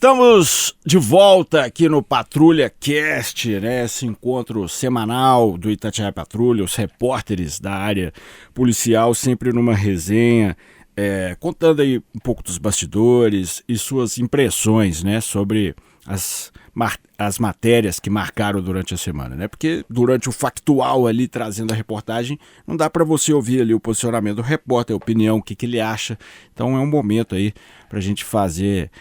Estamos de volta aqui no Patrulha Cast, né? Esse encontro semanal do Itatiaia Patrulha, os repórteres da área policial sempre numa resenha, contando aí um pouco dos bastidores e suas impressões, né, sobre as matérias que marcaram durante a semana, né? Porque durante o factual ali, trazendo a reportagem, não dá para você ouvir ali o posicionamento do repórter, a opinião, o que ele acha. Então é um momento aí para a gente fazer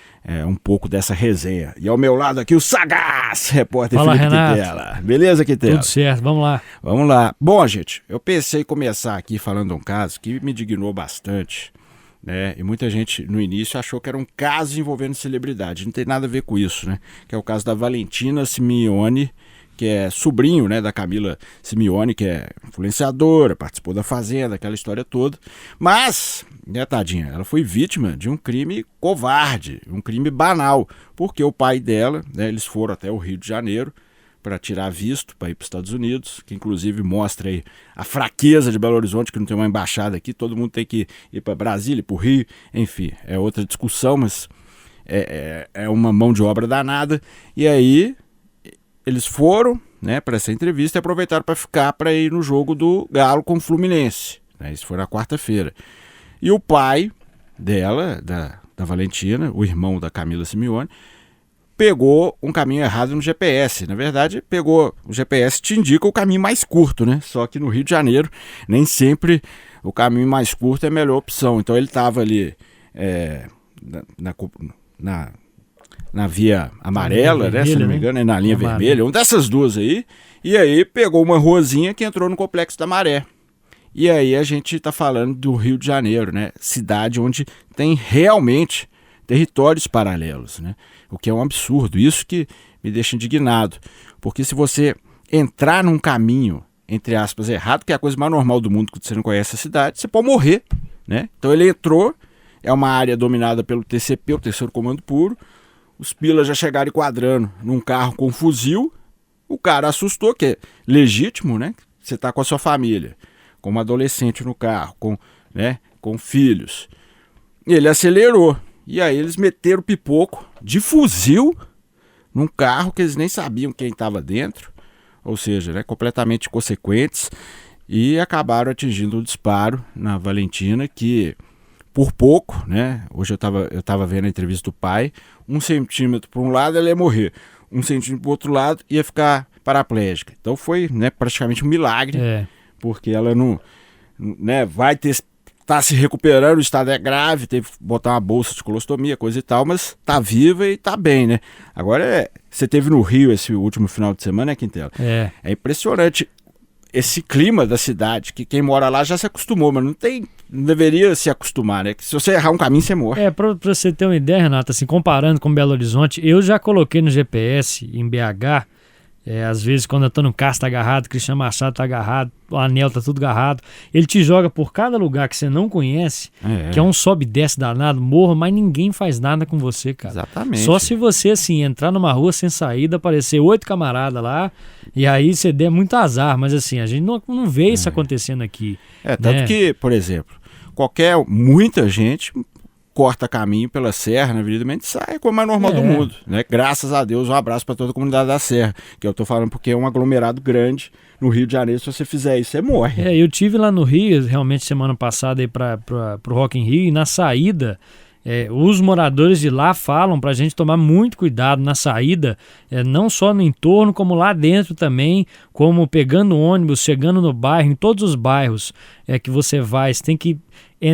um pouco dessa resenha. E ao meu lado aqui o sagaz repórter Fala, Felipe Renato. Quintela. Beleza, Quintela? Tudo certo, vamos lá. Vamos lá. Bom, gente, eu pensei em começar aqui falando de um caso que me dignou bastante, né? E muita gente no início achou que era um caso envolvendo celebridade. Não tem nada a ver com isso, né? Que é o caso da Valentina Simeone, que é sobrinho, né, da Camila Simeone, que é influenciadora, participou da Fazenda, aquela história toda. Mas, né, tadinha, ela foi vítima de um crime covarde, um crime banal, porque o pai dela, né, eles foram até o Rio de Janeiro para tirar visto para ir para os Estados Unidos, que inclusive mostra aí a fraqueza de Belo Horizonte, que não tem uma embaixada aqui, todo mundo tem que ir para Brasília, para o Rio, enfim, é outra discussão, mas é uma mão de obra danada. E aí eles foram, né, para essa entrevista e aproveitaram para ficar para ir no jogo do Galo com o Fluminense, né, isso foi na quarta-feira. E o pai dela, da Valentina, o irmão da Camila Simeone, pegou um caminho errado no GPS. Na verdade, o GPS te indica o caminho mais curto, né? Só que no Rio de Janeiro, nem sempre o caminho mais curto é a melhor opção. Então ele estava ali na via amarela, né? Se não me engano, na linha vermelha, uma dessas duas aí. E aí pegou uma ruazinha que entrou no Complexo da Maré. E aí a gente está falando do Rio de Janeiro, né? Cidade onde tem realmente territórios paralelos, né? O que é um absurdo, isso que me deixa indignado, porque se você entrar num caminho, entre aspas, errado, que é a coisa mais normal do mundo quando você não conhece a cidade, você pode morrer, né? Então ele entrou, é uma área dominada pelo TCP, o Terceiro Comando Puro, os pilas já chegaram enquadrando num carro com fuzil, o cara assustou, que é legítimo, né? Você está com a sua família, com uma adolescente no carro, com filhos, e ele acelerou. E aí eles meteram pipoco de fuzil num carro que eles nem sabiam quem estava dentro, ou seja, né, completamente inconsequentes, e acabaram atingindo o disparo na Valentina, que por pouco, né, hoje eu tava vendo a entrevista do pai, 1 centímetro para um lado ela ia morrer, 1 centímetro para o outro lado ia ficar paraplégica. Então foi, né, praticamente um milagre, porque ela não, né, tá se recuperando, o estado é grave, teve que botar uma bolsa de colostomia, coisa e tal, mas tá viva e tá bem, né? Agora, você teve no Rio esse último final de semana, né, Quintela? É impressionante esse clima da cidade, que quem mora lá já se acostumou, mas não deveria se acostumar, né? Que se você errar um caminho, você morre. Pra você ter uma ideia, Renato, assim, comparando com Belo Horizonte, eu já coloquei no GPS em BH, às vezes quando eu tô no carro tá agarrado, Cristiano Machado tá agarrado, o anel tá tudo agarrado, ele te joga por cada lugar que você não conhece, que é um sobe e desce danado, morra, mas ninguém faz nada com você, cara. Exatamente. Só se você, assim, entrar numa rua sem saída, aparecer 8 camaradas lá, e aí você der muito azar, mas assim, a gente não vê isso acontecendo aqui. Tanto que, por exemplo, muita gente corta caminho pela Serra, na Avenida Mendes, sai como é normal do mundo, né? Graças a Deus, um abraço para toda a comunidade da Serra, que eu tô falando porque é um aglomerado grande no Rio de Janeiro. Se você fizer isso, você morre. Eu tive lá no Rio, realmente semana passada aí pro Rock in Rio, e na saída, os moradores de lá falam pra gente tomar muito cuidado na saída, não só no entorno, como lá dentro também, como pegando ônibus, chegando no bairro, em todos os bairros que você vai, você tem que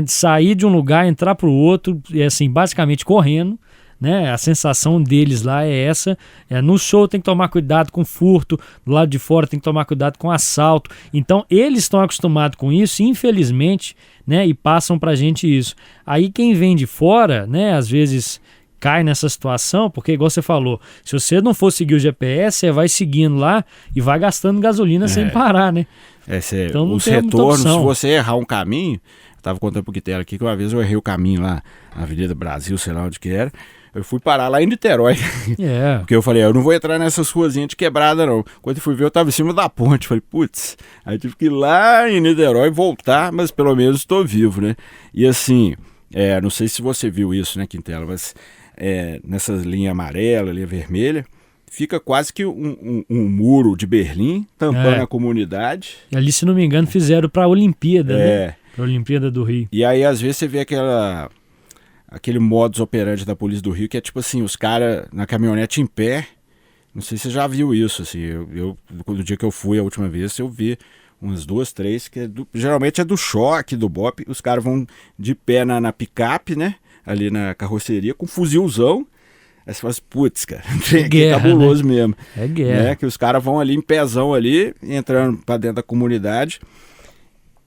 sair de um lugar, entrar para o outro, assim, basicamente correndo, né? A sensação deles lá é essa. No show tem que tomar cuidado com furto, do lado de fora tem que tomar cuidado com assalto. Então eles estão acostumados com isso, infelizmente, né? E passam pra gente isso. Aí quem vem de fora, né? Às vezes cai nessa situação, porque igual você falou, se você não for seguir o GPS, você vai seguindo lá e vai gastando gasolina sem parar, né? Então, os retornos, se você errar um caminho, eu tava contando pro Guitera aqui que uma vez eu errei o caminho lá na Avenida Brasil, sei lá onde que era, eu fui parar lá em Niterói, porque eu falei, eu não vou entrar nessas ruazinhas de quebrada não. Quando eu fui ver, eu tava em cima da ponte, falei, putz, aí eu tive que ir lá em Niterói voltar, mas pelo menos estou vivo, né? E assim, não sei se você viu isso, né, Quintela, mas nessa linha amarela, linha vermelha, fica quase que um muro de Berlim, tampando a comunidade. E ali, se não me engano, fizeram para a Olimpíada, né? Para a Olimpíada do Rio. E aí, às vezes, você vê aquele modus operandi da Polícia do Rio, que é tipo assim, os caras na caminhonete em pé. Não sei se você já viu isso, assim, no dia que eu fui a última vez, eu vi umas 2, 3, que geralmente é do choque, do BOPE, os caras vão de pé na picape, né, ali na carroceria, com fuzilzão, aí você fala assim, putz, cara, é cabuloso, né? Mesmo. É guerra. Né, que os caras vão ali em pezão ali, entrando pra dentro da comunidade,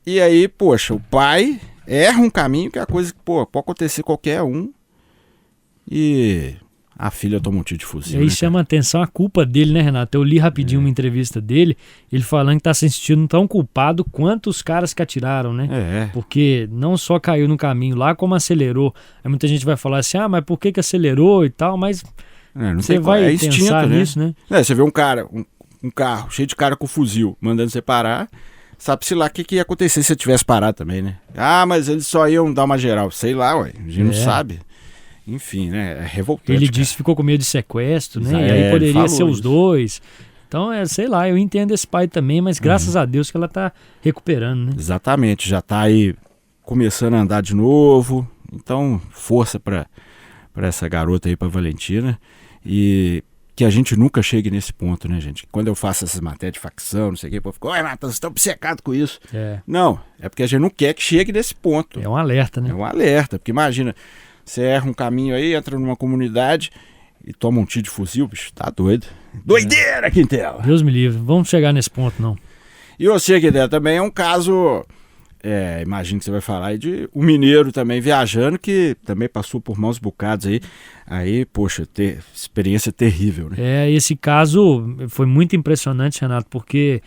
e aí, poxa, o pai erra um caminho que é a coisa que, pode acontecer qualquer um, e... a filha toma um tiro de fuzil. E aí chama a atenção a culpa dele, né, Renato? Eu li rapidinho uma entrevista dele, ele falando que tá se sentindo tão culpado quanto os caras que atiraram, né? Porque não só caiu no caminho lá, como acelerou. Aí muita gente vai falar assim, mas por que acelerou e tal, mas você vai pensar nisso, né? Você vê um carro cheio de cara com fuzil, mandando você parar, sabe-se lá o que ia acontecer se você tivesse parado também, né? Mas eles só iam dar uma geral, sei lá, ué, a gente não sabe. Enfim, né? É revoltante. Ele disse que ficou com medo de sequestro, né? E aí poderia ser os dois. Então, sei lá, eu entendo esse pai também, mas graças a Deus que ela tá recuperando, né? Exatamente, já tá aí começando a andar de novo. Então, força pra essa garota aí, pra Valentina. E que a gente nunca chegue nesse ponto, né, gente? Quando eu faço essas matérias de facção, não sei o que, o povo fica, oi, Renato, vocês estão obcecados com isso. Não, é porque a gente não quer que chegue nesse ponto. É um alerta, né? É um alerta, porque imagina... Você erra um caminho aí, entra numa comunidade e toma um tiro de fuzil, bicho, tá doido. Doideira, Quintela! Deus me livre, vamos chegar nesse ponto, não. E você, Quintela, também é um caso, imagino que você vai falar aí de um mineiro também viajando, que também passou por maus bocados aí, poxa, experiência terrível, né? Esse caso foi muito impressionante, Renato, porque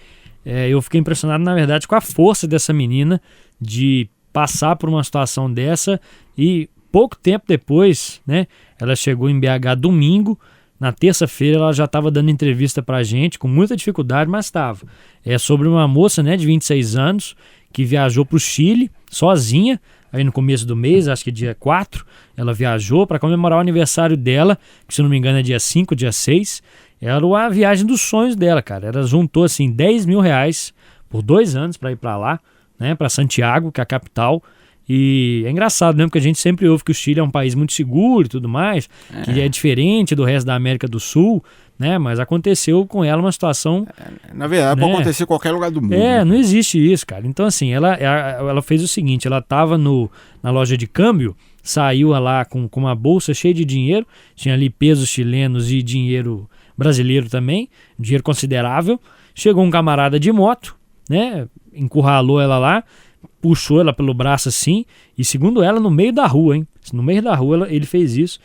eu fiquei impressionado, na verdade, com a força dessa menina de passar por uma situação dessa e... pouco tempo depois, né, ela chegou em BH domingo, na terça-feira ela já estava dando entrevista pra gente, com muita dificuldade, mas estava. É sobre uma moça, né, de 26 anos, que viajou para o Chile, sozinha, aí no começo do mês, acho que dia 4, ela viajou para comemorar o aniversário dela, que se não me engano é dia 5, dia 6, era a viagem dos sonhos dela, cara. Ela juntou, assim, R$10 mil por 2 anos para ir para lá, né, para Santiago, que é a capital. E é engraçado, né? Porque a gente sempre ouve que o Chile é um país muito seguro e tudo mais, que é diferente do resto da América do Sul, né? Mas aconteceu com ela uma situação... na verdade, pode acontecer em qualquer lugar do mundo. Não existe isso, cara. Então, assim, ela fez o seguinte, ela estava na loja de câmbio, saiu lá com uma bolsa cheia de dinheiro, tinha ali pesos chilenos e dinheiro brasileiro também, dinheiro considerável. Chegou um camarada de moto, né? Encurralou ela lá, puxou ela pelo braço assim, e segundo ela, no meio da rua, hein? No meio da rua ele fez isso,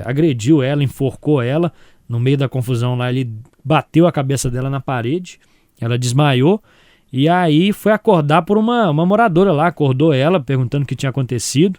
agrediu ela, enforcou ela, no meio da confusão lá ele bateu a cabeça dela na parede, ela desmaiou, e aí foi acordar por uma moradora lá, acordou ela, perguntando o que tinha acontecido,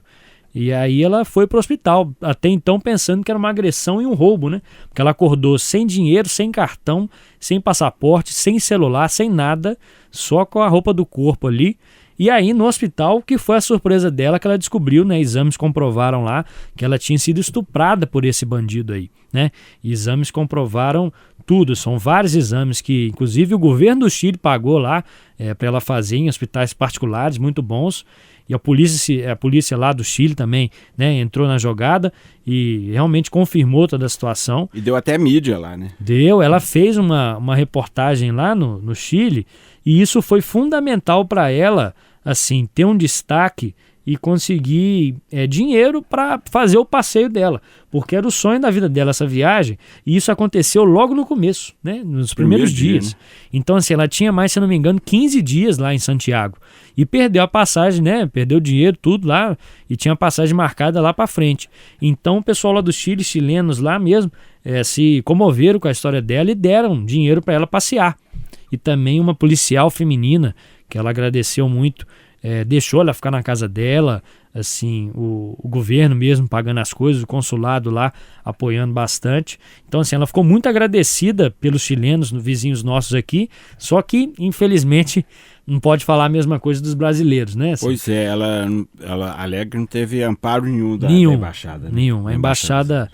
e aí ela foi pro hospital, até então pensando que era uma agressão e um roubo, né? Porque ela acordou sem dinheiro, sem cartão, sem passaporte, sem celular, sem nada, só com a roupa do corpo ali. E aí no hospital, que foi a surpresa dela, que ela descobriu, né? Exames comprovaram lá que ela tinha sido estuprada por esse bandido aí, né? E exames comprovaram tudo, são vários exames que inclusive o governo do Chile pagou lá para ela fazer em hospitais particulares, muito bons. E a polícia lá do Chile também, né, entrou na jogada e realmente confirmou toda a situação. E deu até mídia lá, né? Ela fez uma reportagem lá no Chile e isso foi fundamental para ela, assim, ter um destaque e conseguir dinheiro para fazer o passeio dela, porque era o sonho da vida dela essa viagem, e isso aconteceu logo no começo, né, nos primeiros dias. Né? Então, assim, ela tinha mais, se não me engano, 15 dias lá em Santiago, e perdeu a passagem, né, perdeu o dinheiro, tudo lá, e tinha a passagem marcada lá para frente. Então, o pessoal lá do Chile, chilenos lá mesmo, se comoveram com a história dela e deram dinheiro para ela passear. E também uma policial feminina, que ela agradeceu muito, deixou ela ficar na casa dela, assim, o governo mesmo pagando as coisas, o consulado lá apoiando bastante. Então, assim, ela ficou muito agradecida pelos chilenos, vizinhos nossos aqui, só que, infelizmente, não pode falar a mesma coisa dos brasileiros, né? Assim, pois é, ela alega que não teve amparo nenhum da embaixada. Né? Nenhum. A embaixada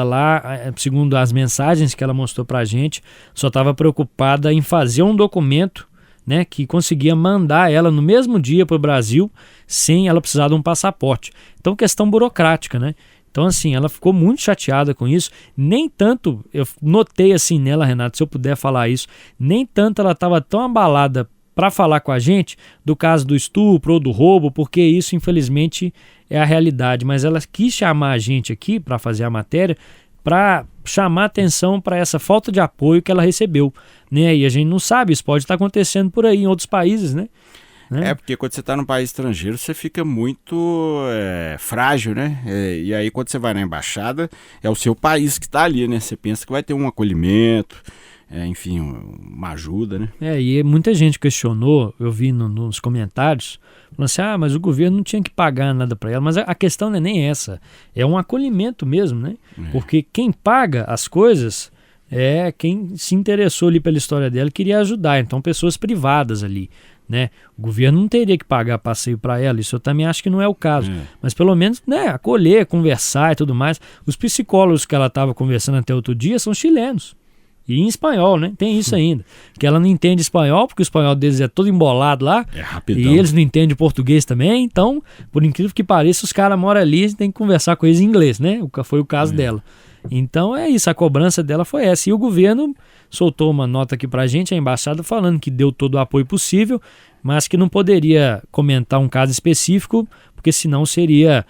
lá, segundo as mensagens que ela mostrou pra gente, só estava preocupada em fazer um documento, né, que conseguia mandar ela no mesmo dia para o Brasil sem ela precisar de um passaporte. Então, questão burocrática, né? Então, assim, ela ficou muito chateada com isso. Nem tanto, eu notei assim nela, Renato, se eu puder falar isso, nem tanto ela estava tão abalada para falar com a gente do caso do estupro ou do roubo, porque isso, infelizmente, é a realidade. Mas ela quis chamar a gente aqui para fazer a matéria, para chamar atenção para essa falta de apoio que ela recebeu, né? E a gente não sabe, isso pode estar acontecendo por aí em outros países, né? Porque quando você está num país estrangeiro, você fica muito frágil, né? E aí quando você vai na embaixada, é o seu país que está ali, né? Você pensa que vai ter um acolhimento, enfim, uma ajuda, né? E muita gente questionou, eu vi nos comentários, falando assim, mas o governo não tinha que pagar nada para ela. Mas a questão não é nem essa, é um acolhimento mesmo, né? Porque quem paga as coisas é quem se interessou ali pela história dela e queria ajudar, então pessoas privadas ali, né? O governo não teria que pagar passeio para ela, isso eu também acho que não é o caso, mas pelo menos, né, acolher, conversar e tudo mais. Os psicólogos que ela estava conversando até outro dia são chilenos. E em espanhol, né? Tem isso ainda. Que ela não entende espanhol, porque o espanhol deles é todo embolado lá. É rapidão. E eles não entendem português também. Então, por incrível que pareça, os caras moram ali, a gente tem que conversar com eles em inglês, né? Foi o caso dela. Então é isso, a cobrança dela foi essa. E o governo soltou uma nota aqui pra gente, a embaixada, falando que deu todo o apoio possível, mas que não poderia comentar um caso específico, porque senão seria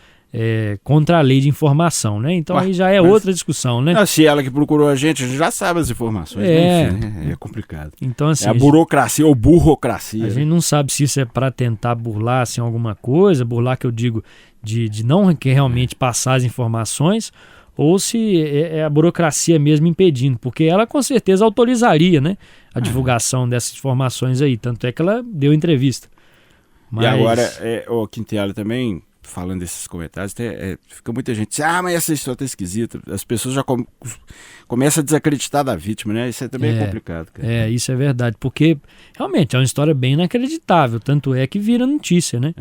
contra a lei de informação, né? Então aí já é outra discussão, né? Se ela que procurou a gente já sabe as informações, né? Enfim, é complicado. Então, assim, é a burocracia ou burocracia. A gente não sabe se isso é para tentar burlar assim, alguma coisa, burlar que eu digo de não realmente passar as informações, ou se é a burocracia mesmo impedindo, porque ela com certeza autorizaria, né, a divulgação dessas informações aí, tanto é que ela deu entrevista. Mas... E agora, o Quintela também, falando desses comentários, fica muita gente assim, mas essa história tá esquisita, as pessoas já começam a desacreditar da vítima, né? Isso também é complicado, cara. Isso é verdade, porque realmente é uma história bem inacreditável, tanto é que vira notícia, né?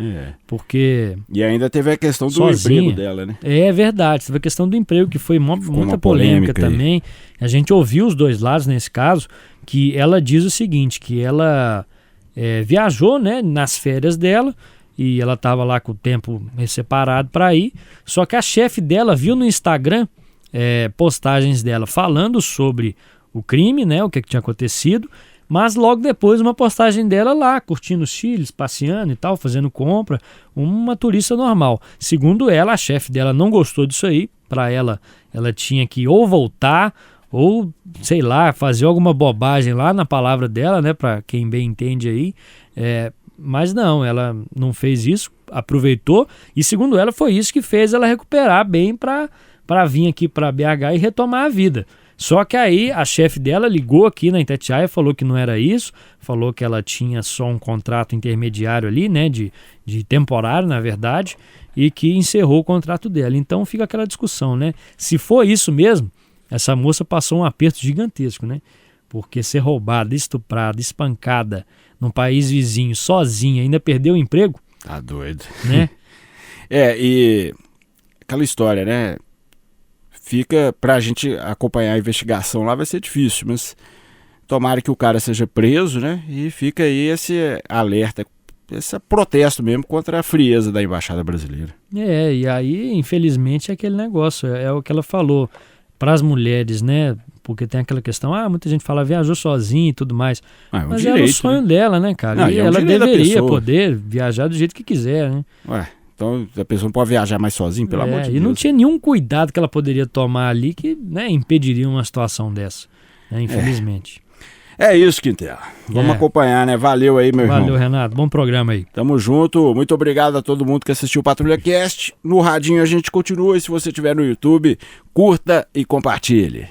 Porque... E ainda teve a questão do emprego dela, né? É verdade, teve a questão do emprego, que foi muita polêmica também. A gente ouviu os dois lados nesse caso, que ela diz o seguinte, que ela viajou, né, nas férias dela, e ela estava lá com o tempo separado para ir, só que a chefe dela viu no Instagram postagens dela falando sobre o crime, né, o que tinha acontecido, mas logo depois uma postagem dela lá, curtindo os chiles, passeando e tal, fazendo compra, uma turista normal. Segundo ela, a chefe dela não gostou disso aí, para ela tinha que ou voltar, ou, sei lá, fazer alguma bobagem lá na palavra dela, né, para quem bem entende aí, mas não, ela não fez isso, aproveitou, e segundo ela foi isso que fez ela recuperar bem para vir aqui para BH e retomar a vida. Só que aí a chefe dela ligou aqui na Itatiaia, falou que não era isso, falou que ela tinha só um contrato intermediário ali, né, de temporário, na verdade, e que encerrou o contrato dela. Então fica aquela discussão, né? Se for isso mesmo, essa moça passou um aperto gigantesco, né? Porque ser roubada, estuprada, espancada num país vizinho, sozinha, ainda perdeu o emprego? Tá doido. Né? E aquela história, né? Fica pra gente acompanhar a investigação lá, vai ser difícil, mas tomara que o cara seja preso, né? E fica aí esse alerta, esse protesto mesmo contra a frieza da embaixada brasileira. E aí, infelizmente, é aquele negócio, é o que ela falou para as mulheres, né? Porque tem aquela questão, muita gente fala, viajou sozinha e tudo mais. Mas era o sonho dela, né, cara? Não, e ela deveria poder viajar do jeito que quiser, né? Então a pessoa não pode viajar mais sozinha, pelo amor de Deus. E não tinha nenhum cuidado que ela poderia tomar ali que, né, impediria uma situação dessa, né, infelizmente. É isso, Quintela. Vamos acompanhar, né? Valeu aí, meu irmão. Valeu, Renato. Bom programa aí. Tamo junto. Muito obrigado a todo mundo que assistiu o Patrulha Cast. No radinho a gente continua e se você estiver no YouTube, curta e compartilhe.